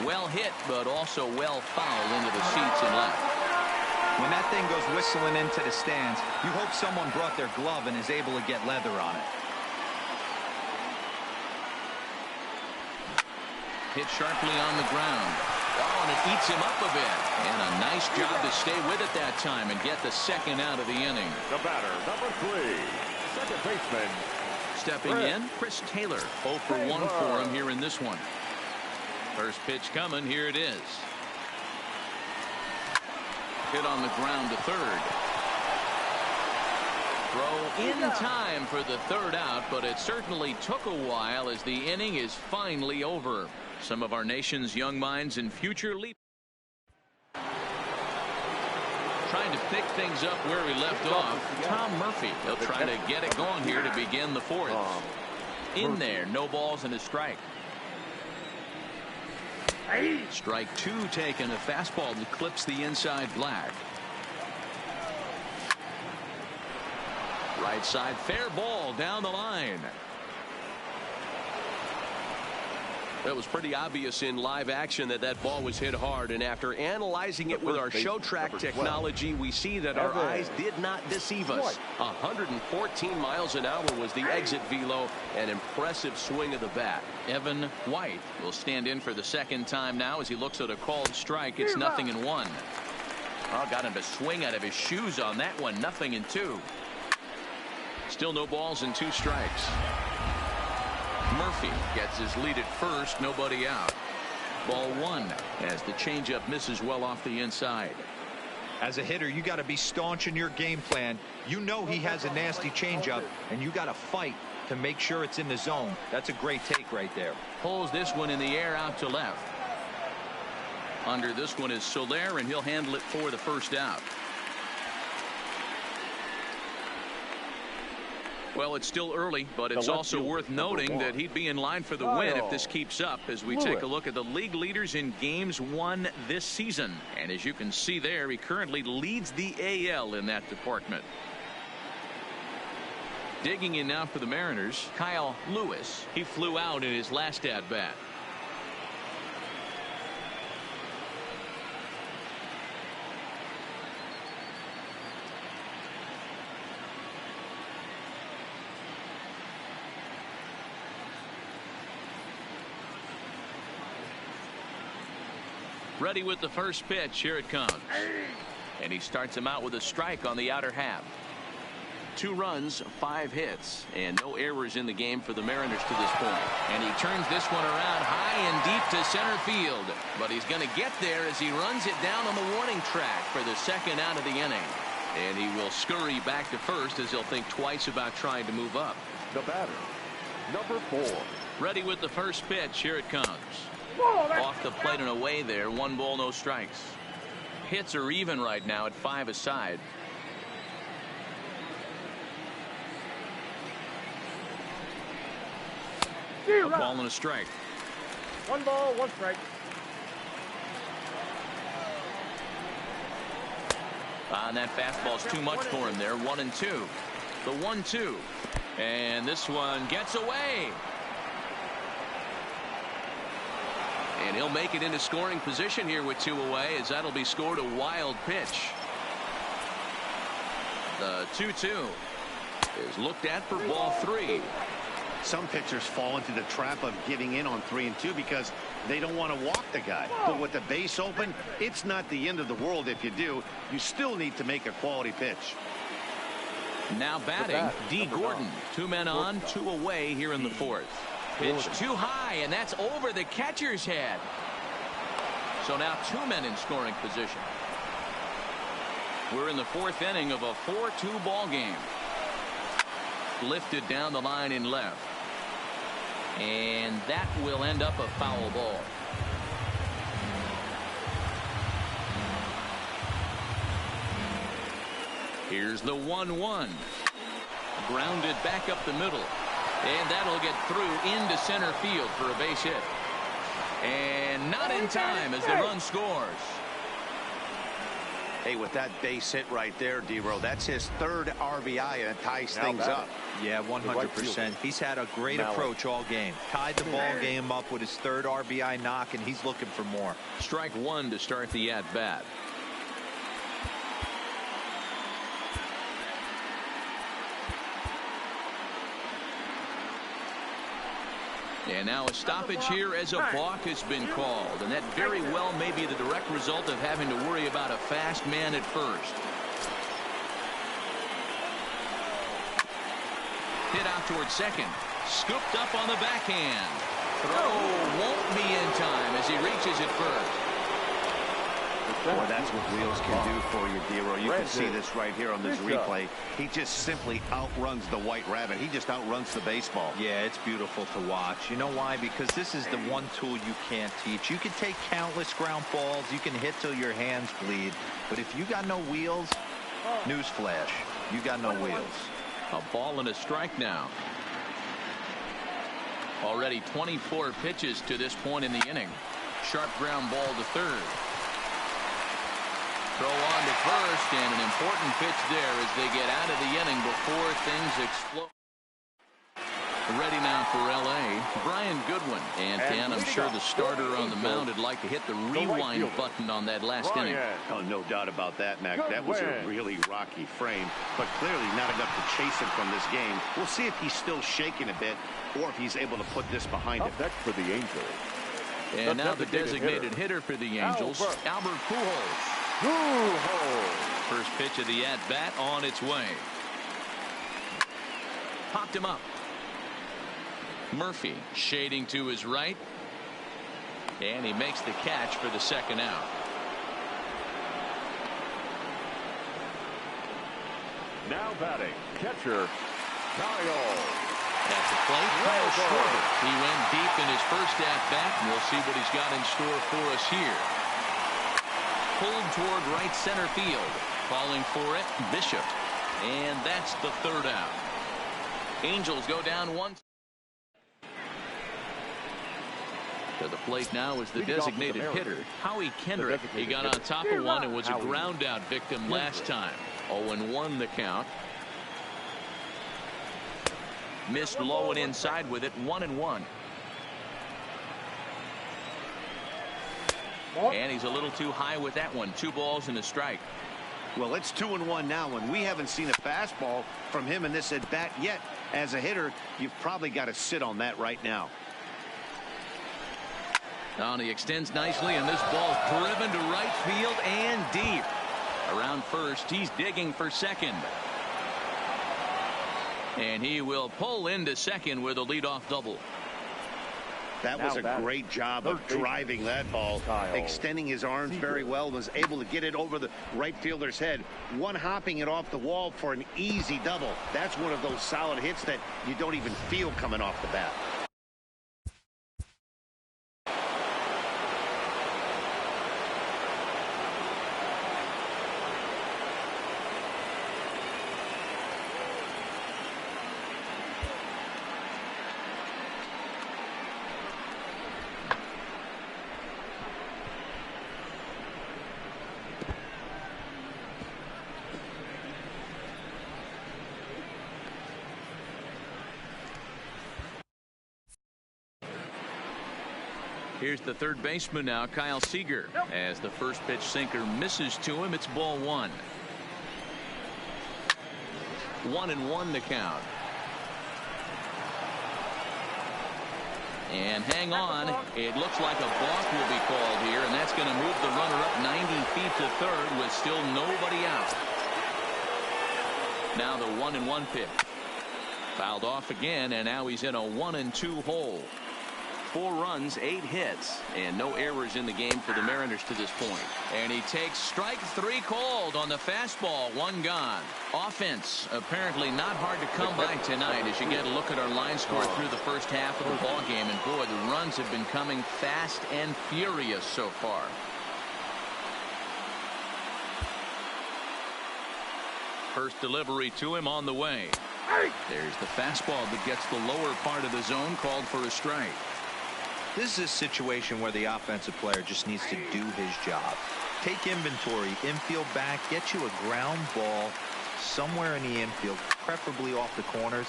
Well hit, but also well fouled into the seats and left. When that thing goes whistling into the stands, you hope someone brought their glove and is able to get leather on it. Hit sharply on the ground. Oh, and it eats him up a bit. And a nice job to stay with it that time and get the second out of the inning. The batter, number 3, second baseman. Stepping in, Chris Taylor. 0 for 1 for him here in this one. First pitch coming. Here it is. Hit on the ground to third. Throw in time for the third out, but it certainly took a while as the inning is finally over. Some of our nation's young minds and future leaders trying to pick things up where we left off. Tom Murphy. He'll try to get it going here to begin the fourth. In there, no balls and a strike. Strike 2 taken. A fastball that clips the inside black. Right side, fair ball down the line. That was pretty obvious in live action that ball was hit hard, and after analyzing it with our show track technology, we see that our eyes did not deceive us. 114 miles an hour was the exit velo. An impressive swing of the bat. Evan White will stand in for the second time now as he looks at a called strike. It's 0-1. Oh, got him to swing out of his shoes on that one. 0-2. Still no balls and 2 strikes. Murphy gets his lead at first. Nobody out. Ball 1 as the changeup misses well off the inside. As a hitter, you got to be staunch in your game plan. You know he has a nasty changeup, and you got to fight to make sure it's in the zone. That's a great take right there. Pulls this one in the air out to left. Under this one is Soler, and he'll handle it for the first out. Well, it's still early, but it's also worth noting that he'd be in line for the win if this keeps up as we take a look at the league leaders in games won this season. And as you can see there, he currently leads the AL in that department. Digging in now for the Mariners, Kyle Lewis. He flew out in his last at-bat. Ready with the first pitch. Here it comes. And he starts him out with a strike on the outer half. 2 runs, 5 hits, and no errors in the game for the Mariners to this point. And he turns this one around high and deep to center field. But he's going to get there as he runs it down on the warning track for the second out of the inning. And he will scurry back to first as he'll think twice about trying to move up. The batter, number 4. Ready with the first pitch. Here it comes. Off the plate and away there. 1 ball, no strikes. Hits are even right now at 5 aside. A ball and a strike. 1 ball, 1 strike. And that fastball's too much for him there. 1-2. The 1-2. And this one gets away. And he'll make it into scoring position here with 2 away, as that'll be scored a wild pitch. The 2-2 is looked at for ball 3. Some pitchers fall into the trap of giving in on 3 and 2 because they don't want to walk the guy. But with the base open, it's not the end of the world if you do. You still need to make a quality pitch. Now batting, D. Gordon. 2 men on, 2 away here in the 4th. Pitch too high, and that's over the catcher's head. So now 2 men in scoring position. We're in the 4th inning of a 4-2 ball game. Lifted down the line in left. And that will end up a foul ball. Here's the 1-1. Grounded back up the middle. And that'll get through into center field for a base hit. And not in time as the run scores. Hey, with that base hit right there, D-Row, that's his third RBI, and it ties things up. Yeah, 100%. He's had a great approach all game. Tied the ball game up with his third RBI knock, and he's looking for more. Strike one to start the at-bat. And now a stoppage here as a balk has been called. And that very well may be the direct result of having to worry about a fast man at first. Hit out towards second. Scooped up on the backhand. Throw won't be in time as he reaches it first. Well, that's what wheels can do for you, D-Row. You can see this right here on this replay. He just simply outruns the white rabbit. He just outruns the baseball. Yeah, it's beautiful to watch. You know why? Because this is the one tool you can't teach. You can take countless ground balls. You can hit till your hands bleed. But if you got no wheels, newsflash, you got no wheels. A ball and a strike now. Already 24 pitches to this point in the inning. Sharp ground ball to third. Throw on to first, and an important pitch there as they get out of the inning before things explode. Ready now for L.A., Brian Goodwin. And Dan, I'm sure the starter on the mound would like to hit the rewind button on that last inning. Oh, no doubt about that, Mac. That was a really rocky frame, but clearly not enough to chase him from this game. We'll see if he's still shaking a bit or if he's able to put this behind him. Next for the Angels. And now the designated hitter for the Angels, Albert Pujols. First pitch of the at-bat on its way. Popped him up. Murphy shading to his right. And he makes the catch for the second out. Now batting, catcher, Kyle. At the plate, Kyle Schwarber. He went deep in his first at-bat, and we'll see what he's got in store for us here. Pulled toward right center field. Calling for it, Bishop. And that's the third out. Angels go down 1. To the plate now is the designated hitter, Howie Kendrick. He got on top of one and was a ground out victim last time. 0-1 the count. Missed low and inside with it. 1-1. And he's a little too high with that one. 2 balls and a strike. Well, it's 2-1 now, and we haven't seen a fastball from him in this at bat yet. As a hitter, you've probably got to sit on that right now. Now he extends nicely, and this ball's driven to right field and deep. Around first, he's digging for second. And he will pull into second with a leadoff double. That was a great job of driving that ball, extending his arms very well, was able to get it over the right fielder's head, one hopping it off the wall for an easy double. That's one of those solid hits that you don't even feel coming off the bat. Here's the third baseman now, Kyle Seager. As the first pitch sinker misses to him, it's ball 1. 1-1 the count. And hang on, it looks like a balk will be called here, and that's going to move the runner up 90 feet to third with still nobody out. Now the 1-1 pitch. Fouled off again, and now he's in a 1-2 hole. 4 runs, 8 hits, and no errors in the game for the Mariners to this point. And he takes strike 3 called on the fastball. 1 gone. Offense apparently not hard to come by tonight as you get a look at our line score through the first half of the ball game. And boy, the runs have been coming fast and furious so far. First delivery to him on the way. There's the fastball that gets the lower part of the zone, called for a strike. This is a situation where the offensive player just needs to do his job. Take inventory, infield back, get you a ground ball somewhere in the infield, preferably off the corners,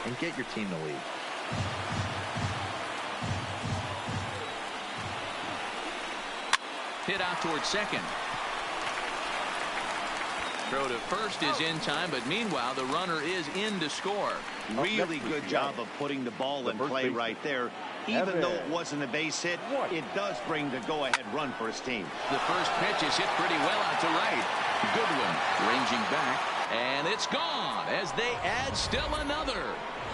and get your team the lead. Hit out towards second. Throw to first is in time, but meanwhile the runner is in to score. Really good job of putting the ball in play right there. Even though it wasn't a base hit, it does bring the go-ahead run for his team. The first pitch is hit pretty well out to right. Goodwin ranging back, and it's gone as they add still another.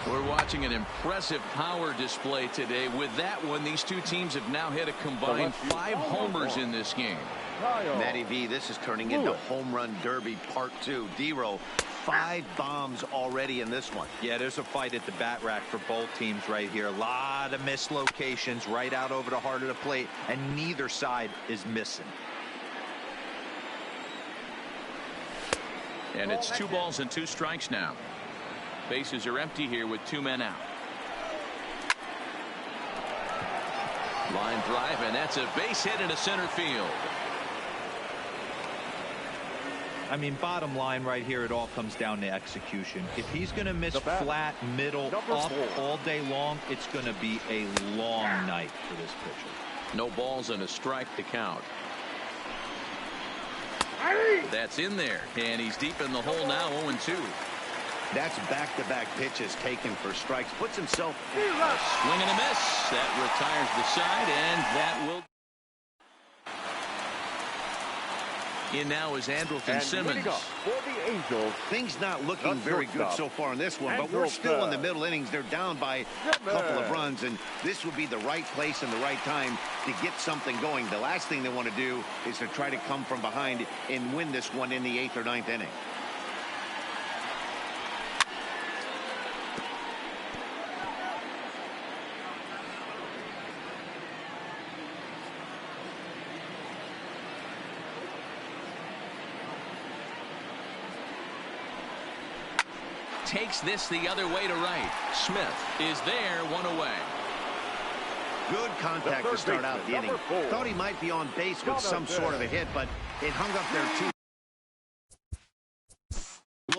We're watching an impressive power display today. With that one, these two teams have now hit a combined 5 homers in this game. Matty V, this is turning into home run derby part 2. D-Row, 5 bombs already in this one. Yeah, there's a fight at the bat rack for both teams right here. A lot of missed locations right out over the heart of the plate, and neither side is missing. And it's 2 balls and 2 strikes now. Bases are empty here with 2 men out. Line drive, and that's a base hit into center field. I mean, bottom line right here, it all comes down to execution. If he's going to miss flat, middle, up all day long, it's going to be a long night for this pitcher. No balls and a strike to count. That's in there, and he's deep in the hole now, 0-2. That's back-to-back pitches taken for strikes. Puts himself swing and a miss. That retires the side, and that will. In now is Andrelton Simmons. For the Angels, things not looking very good so far in this one, but we're still in the middle innings. They're down by a couple of runs, and this would be the right place and the right time to get something going. The last thing they want to do is to try to come from behind and win this one in the 8th or 9th inning. Takes this the other way to right. Smith is there, 1 away. Good contact to start out the inning. Thought he might be on base with some sort of a hit, but it hung up there too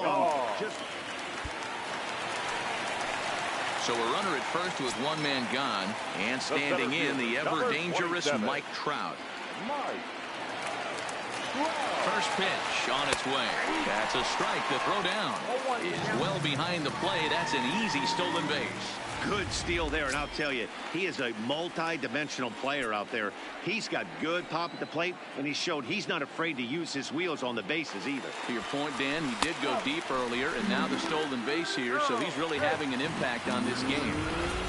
long. So a runner at first with 1 man gone, and standing in the ever dangerous Mike Trout. First pitch on its way. That's a strike. The throw down is well behind the play. That's an easy stolen base. Good steal there, and I'll tell you, he is a multi-dimensional player out there. He's got good pop at the plate, and he showed he's not afraid to use his wheels on the bases either. To your point, Dan, he did go deep earlier, and now the stolen base here, so he's really having an impact on this game.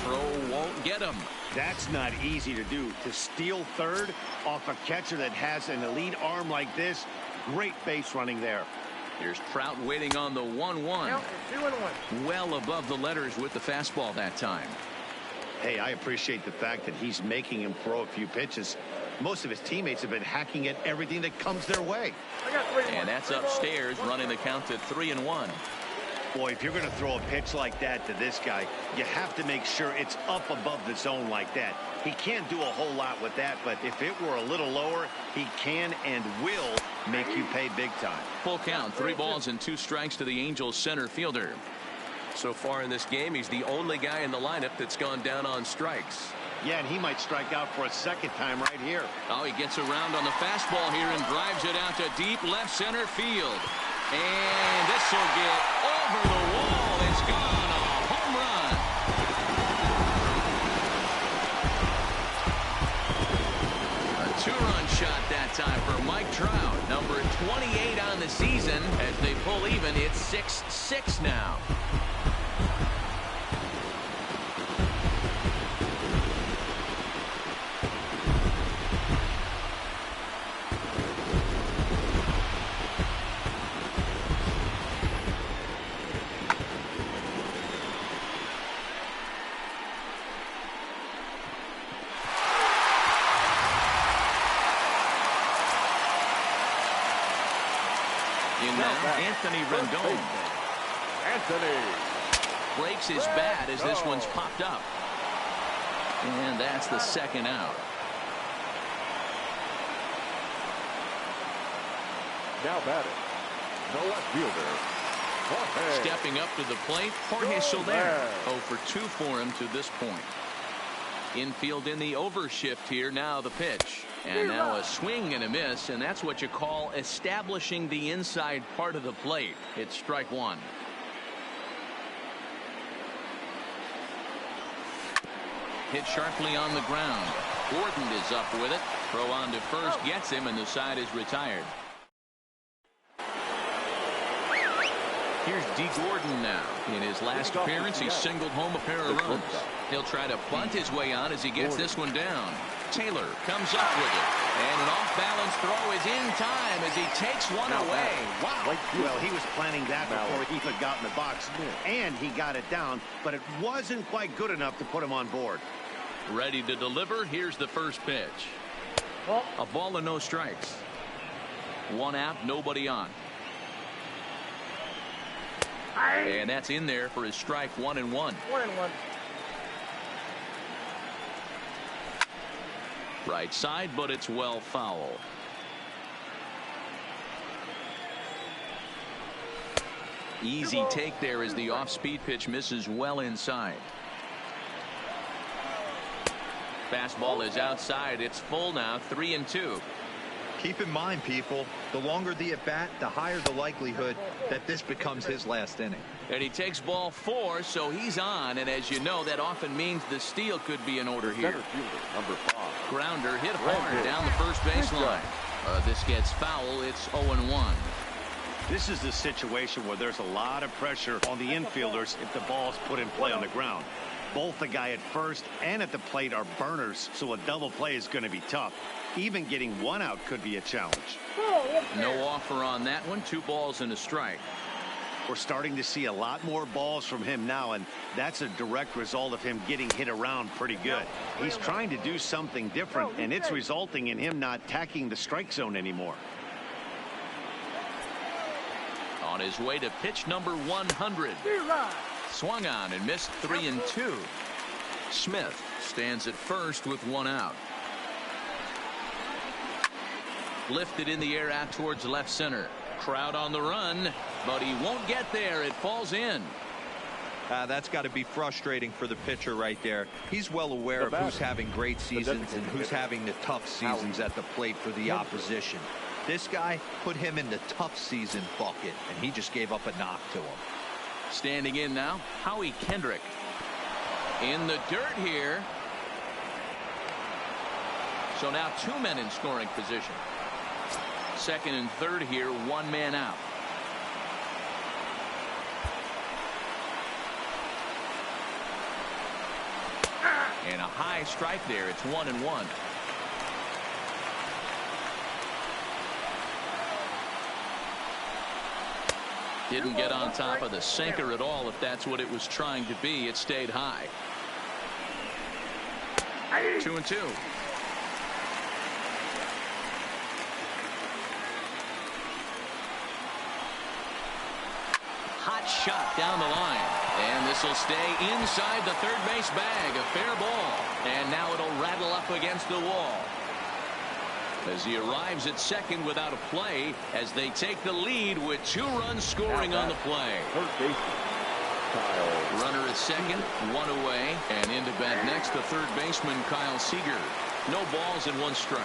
Throw won't get him. That's not easy to do. To steal third off a catcher that has an elite arm like this, great base running there. Here's Trout waiting on the 1-1. Well above the letters with the fastball that time. Hey, I appreciate the fact that he's making him throw a few pitches. Most of his teammates have been hacking at everything that comes their way. And that's upstairs, running the count to 3-1. Boy, if you're going to throw a pitch like that to this guy, you have to make sure it's up above the zone like that. He can't do a whole lot with that, but if it were a little lower, he can and will make you pay big time. Full count, 3 balls and 2 strikes to the Angels center fielder. So far in this game, he's the only guy in the lineup that's gone down on strikes. Yeah, and he might strike out for a second time right here. Oh, he gets around on the fastball here and drives it out to deep left center field. And this will get over the wall. It's gone. A home run. A 2-run shot that time for Mike Trout. Number 28 on the season. As they pull even, it's 6-6 now. Anthony Rendon. Anthony Breaks his bat as this one's popped up. And that's the second out. Now batting, the left fielder, Jorge. Stepping up to the plate, Jorge Soler. 0 for 2 for him to this point. Infield in the overshift here. Now the pitch. And now a swing and a miss, and that's what you call establishing the inside part of the plate. It's strike one. Hit sharply on the ground. Gordon is up with it. Throw on to first gets him, and the side is retired. Here's D. Gordon now. In his last appearance, he singled home a pair of runs. He'll try to bunt his way on as he gets this one down. Taylor comes up with it. And an off-balance throw is in time as he takes one away. Wow. Well, he was planning that before he even got in the box. And he got it down, but it wasn't quite good enough to put him on board. Ready to deliver. Here's the first pitch. A ball and no strikes. One out, nobody on. And that's in there for his strike. 1-1. 1-1. Right side, but it's well foul. Easy take there as the off-speed pitch misses well inside. Fastball is outside. It's full now. 3-2. Keep in mind, people, the longer the at bat, the higher the likelihood that this becomes his last inning. And he takes ball 4, so he's on. And as you know, that often means the steal could be in order here. Center fielder, number 5. Grounder hit hard down the first baseline. This gets foul. It's 0-1. This is the situation where there's a lot of pressure on the infielders if the ball's put in play on the ground. Both the guy at first and at the plate are burners, so a double play is going to be tough. Even getting one out could be a challenge. No offer on that one. 2 balls and a strike. We're starting to see a lot more balls from him now, and that's a direct result of him getting hit around pretty good. He's trying to do something different, and it's resulting in him not attacking the strike zone anymore. On his way to pitch number 100. Swung on and missed. 3-2. Smith stands at first with 1 out. Lifted in the air out towards left center. Crowd on the run, but he won't get there. It falls in. That's got to be frustrating for the pitcher right there. He's well aware of who's having great seasons and who's having the tough seasons at the plate for the opposition. This guy put him in the tough season bucket, and he just gave up a knock to him. Standing in now, Howie Kendrick. In the dirt here. So now 2 men in scoring position. Second and third here, 1 man out. And a high strike there. It's 1-1. Didn't get on top of the sinker at all, if that's what it was trying to be. It stayed high. 2-2. Hot shot down the line. And this will stay inside the third base bag. A fair ball. And now it'll rattle up against the wall. As he arrives at second without a play, as they take the lead with 2 runs scoring on the play. Third baseman, Kyle. Runner at second, 1 away, and into bat next, the third baseman, Kyle Seager. No balls and 1 strike.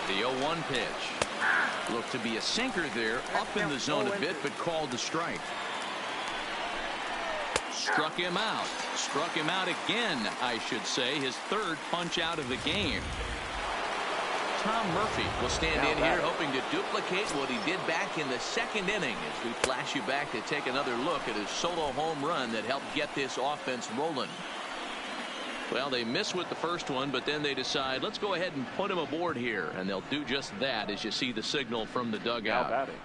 The 0-1 pitch. Looked to be a sinker there, up in the zone a bit, but called the strike. Struck him out. Struck him out again, I should say. His 3rd punch out of the game. Tom Murphy will stand in here hoping to duplicate what he did back in the 2nd inning as we flash you back to take another look at his solo home run that helped get this offense rolling. Well, they miss with the first one, but then they decide, let's go ahead and put him aboard here, and they'll do just that as you see the signal from the dugout. Now batting,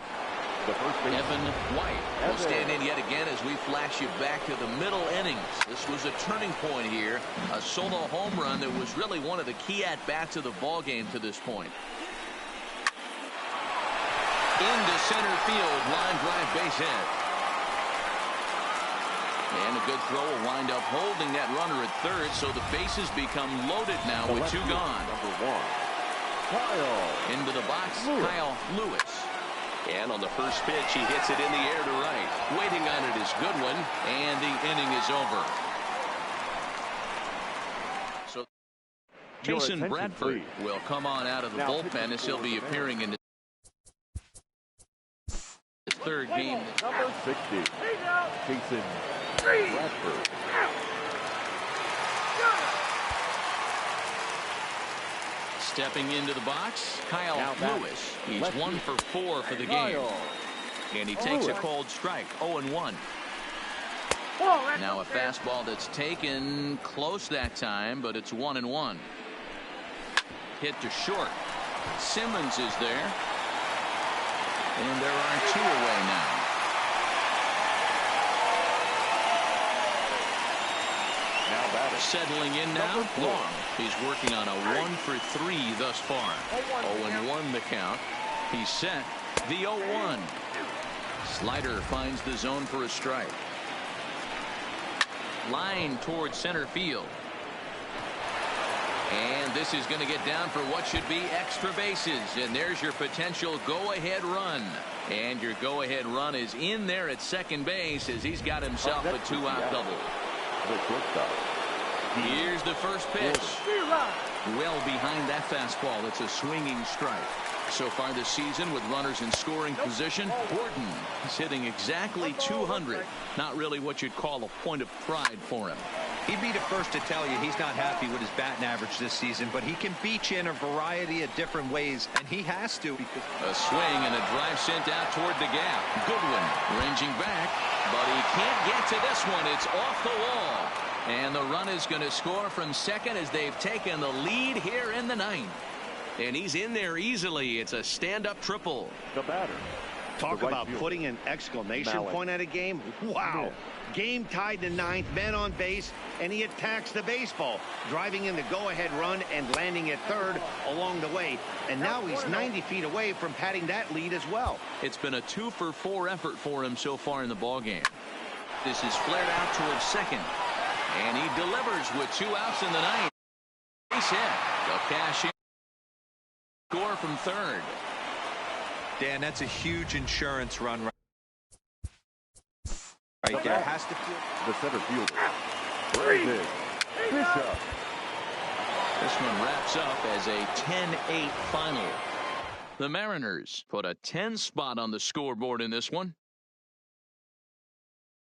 the first baseman, Evan White will stand in yet again as we flash you back to the middle innings. This was a turning point here, a solo home run that was really one of the key at-bats of the ball game to this point. Into center field, line drive base hit. And a good throw will wind up holding that runner at third, so the bases become loaded now with two gone. Number 1, Kyle. Into the box, Kyle Lewis. And on the first pitch, he hits it in the air to right. Waiting on it is Goodwin, and the inning is over. So Jason Bradford will come on out of the bullpen as he'll be appearing in his third game. Number 60, Jason Bradford. Stepping into the box, Kyle Lewis. He's 1 for 4 for the game. And he takes a cold strike, 0-1. Now a fastball that's taken close that time, but it's 1-1. Hit to short. Simmons is there. And there are 2 away now. Now batter. Settling in now, Long. He's working on a 1 for 3 thus far. 0-1 the count. He's set. The 0-1. Slider finds the zone for a strike. Line towards center field. And this is going to get down for what should be extra bases. And there's your potential go-ahead run. And your go-ahead run is in there at second base as he's got himself a 2-out double. Here's the first pitch. Well behind that fastball. It's a swinging strike. So far this season with runners in scoring position, Gordon is hitting exactly 200. Not really what you'd call a point of pride for him. He'd be the first to tell you he's not happy with his batting average this season, but he can beat you in a variety of different ways, and he has to. A swing and a drive sent out toward the gap. Goodwin ranging back, but he can't get to this one. It's off the wall. And the run is going to score from second as they've taken the lead here in the ninth. And he's in there easily. It's a stand-up triple. The batter. Talk about putting an exclamation point at a game. Wow. Game tied to ninth, men on base, and he attacks the baseball, driving in the go-ahead run and landing at third along the way. And now he's 90 feet away from padding that lead as well. It's been a 2 for 4 effort for him so far in the ballgame. This is flared out towards second. And he delivers with 2 outs in the ninth. Base hit. They'll cash in. Score from third. Dan, that's a huge insurance run right there. Has to feel the center fielder. Bradford. Bishop. This one wraps up as a 10-8 final. The Mariners put a 10 spot on the scoreboard in this one.